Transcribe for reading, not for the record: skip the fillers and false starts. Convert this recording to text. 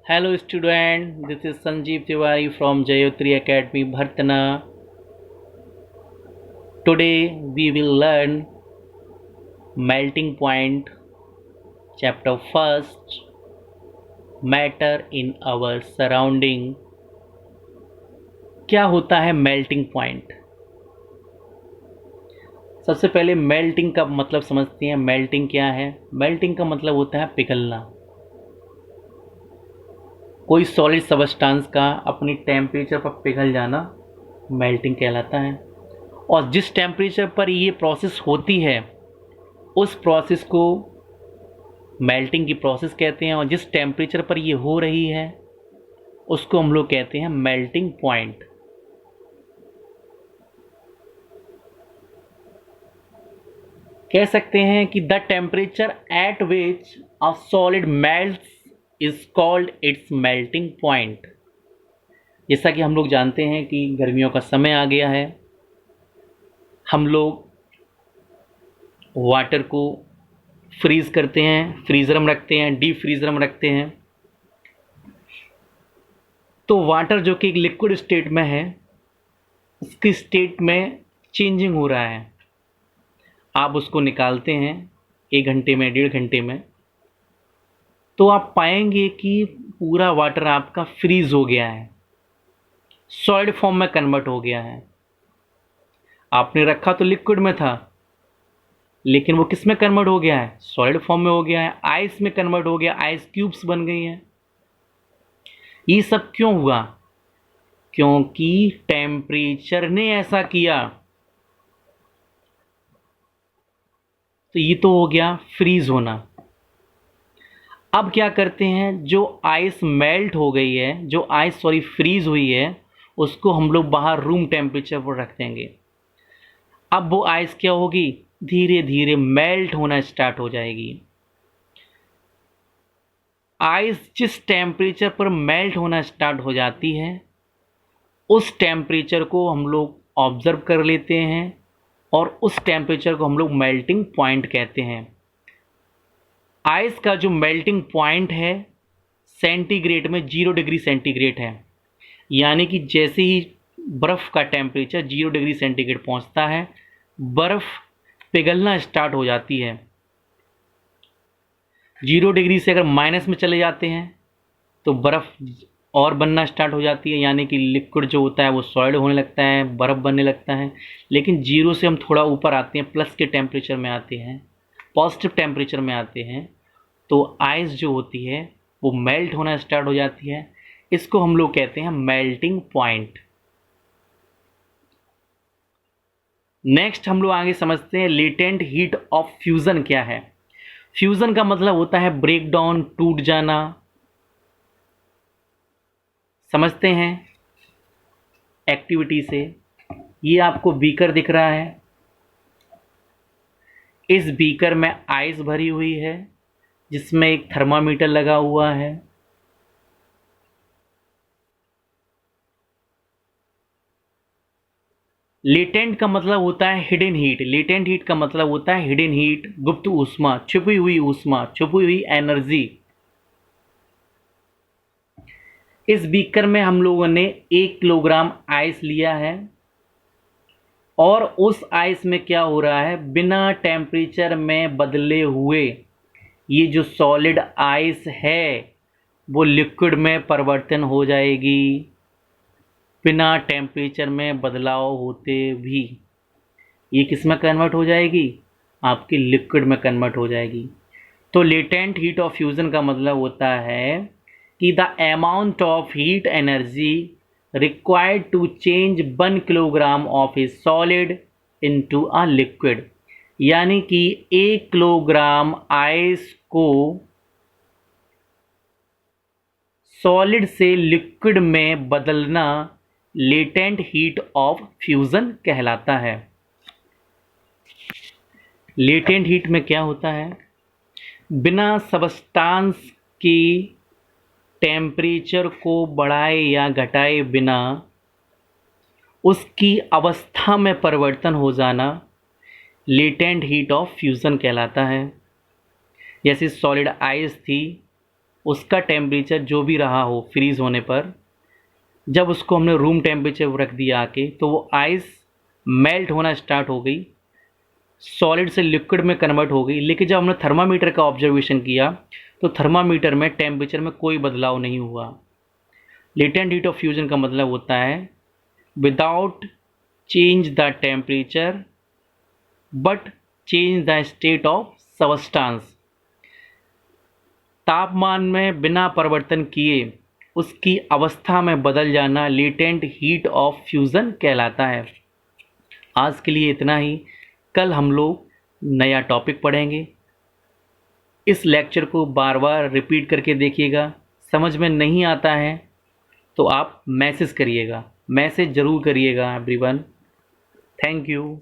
Hello student, this is Sanjeev Tiwari from Jayotri Academy Bhartana. Today we will learn melting point chapter first, matter in our surrounding. क्या होता है melting point? सबसे पहले melting का मतलब समझते हैं। मेल्टिंग क्या है? मेल्टिंग का मतलब होता है पिघलना। कोई सॉलिड सबस्टांस का अपनी टेम्परेचर पर पिघल जाना मेल्टिंग कहलाता है। और जिस टेम्परेचर पर ये प्रोसेस होती है उस प्रोसेस को मेल्टिंग की प्रोसेस कहते हैं, और जिस टेम्परेचर पर ये हो रही है उसको हम लोग कहते हैं मेल्टिंग पॉइंट। कह सकते हैं कि the temperature at which a solid melts is called its melting point. जैसा कि हम लोग जानते हैं कि गर्मियों का समय आ गया है, हम लोग वाटर को फ्रीज़ करते हैं, फ्रीज़र में रखते हैं, डीप फ्रीज़र में रखते हैं। तो वाटर जो कि एक लिक्विड स्टेट में है, उसकी स्टेट में चेंजिंग हो रहा है। आप उसको निकालते हैं 1 घंटे में, 1.5 घंटे में, तो आप पाएंगे कि पूरा वाटर आपका फ्रीज़ हो गया है, सॉलिड फॉर्म में कन्वर्ट हो गया है। आपने रखा तो लिक्विड में था, लेकिन वो किस में कन्वर्ट हो गया है? सॉलिड फॉर्म में हो गया है, आइस में कन्वर्ट हो गया, आइस क्यूब्स बन गई हैं। ये सब क्यों हुआ? क्योंकि टेम्परेचर ने ऐसा किया। तो ये तो हो गया फ्रीज होना। अब क्या करते हैं, जो आइस मेल्ट हो गई है, जो आइस फ्रीज हुई है, उसको हम लोग बाहर रूम टेम्परेचर पर रख देंगे। अब वो आइस क्या होगी? धीरे धीरे मेल्ट होना स्टार्ट हो जाएगी। आइस जिस टेम्परेचर पर मेल्ट होना स्टार्ट हो जाती है उस टेम्परेचर को हम लोग ऑब्जर्व कर लेते हैं, और उस टेम्परेचर को हम लोग मेल्टिंग पॉइंट कहते हैं। आइस का जो मेल्टिंग पॉइंट है सेंटीग्रेड में 0 डिग्री सेंटीग्रेड है। यानी कि जैसे ही बर्फ़ का टेम्परेचर 0 डिग्री सेंटीग्रेड पहुंचता है, बर्फ़ पिघलना स्टार्ट हो जाती है। 0 डिग्री से अगर माइनस में चले जाते हैं तो बर्फ़ और बनना स्टार्ट हो जाती है, यानी कि लिक्विड जो होता है वो सॉलिड होने लगता है, बर्फ़ बनने लगता है। लेकिन 0 से हम थोड़ा ऊपर आते हैं, प्लस के टेम्परेचर में आते हैं, पॉजिटिव टेम्परेचर में आते हैं, तो आइस जो होती है वो मेल्ट होना स्टार्ट हो जाती है। इसको हम लोग कहते हैं मेल्टिंग पॉइंट। नेक्स्ट हम लोग आगे समझते हैं लेटेंट हीट ऑफ फ्यूज़न क्या है। फ्यूज़न का मतलब होता है ब्रेक डाउन, टूट जाना। समझते हैं एक्टिविटी से। ये आपको बीकर दिख रहा है, इस बीकर में आइस भरी हुई है जिसमें एक थर्मामीटर लगा हुआ है। लेटेंट का मतलब होता है हिडन हीट। लेटेंट हीट का मतलब होता है हिडन हीट, गुप्त ऊष्मा, छुपी हुई एनर्जी। इस बीकर में हम लोगों ने 1 किलोग्राम आइस लिया है, और उस आइस में क्या हो रहा है, बिना टेम्परेचर में बदले हुए ये जो सॉलिड आइस है वो लिक्विड में परिवर्तन हो जाएगी, बिना टेम्परेचर में बदलाव होते भी। ये किस में कन्वर्ट हो जाएगी? आपकी लिक्विड में कन्वर्ट हो जाएगी। तो लेटेंट हीट ऑफ फ्यूज़न का मतलब होता है कि the amount of heat energy required to change 1 kilogram of a solid into a liquid. यानी कि 1 किलोग्राम आइस को सॉलिड से लिक्विड में बदलना लेटेंट हीट ऑफ फ्यूज़न कहलाता है। लेटेंट हीट में क्या होता है, बिना सबस्टांस की टेम्परेचर को बढ़ाए या घटाए बिना उसकी अवस्था में परिवर्तन हो जाना लेटेंट हीट ऑफ फ्यूज़न कहलाता है। जैसे सॉलिड आइस थी, उसका टेम्परेचर जो भी रहा हो फ्रीज़ होने पर, जब उसको हमने रूम टेम्परेचर पर रख दिया आके, तो वो आइस मेल्ट होना स्टार्ट हो गई, सॉलिड से लिक्विड में कन्वर्ट हो गई। लेकिन जब हमने थर्मामीटर का ऑब्जर्वेशन किया तो थर्मामीटर में टेम्परेचर में कोई बदलाव नहीं हुआ। लेटेंट हीट ऑफ फ्यूजन का मतलब होता है without change the temperature but change the state of substance. तापमान में बिना परिवर्तन किए उसकी अवस्था में बदल जाना लेटेंट हीट ऑफ फ्यूज़न कहलाता है। आज के लिए इतना ही। कल हम लोग नया टॉपिक पढ़ेंगे। इस लेक्चर को बार बार रिपीट करके देखिएगा। समझ में नहीं आता है तो आप मैसेज करिएगा, मैसेज ज़रूर करिएगा एवरीवन। Thank you.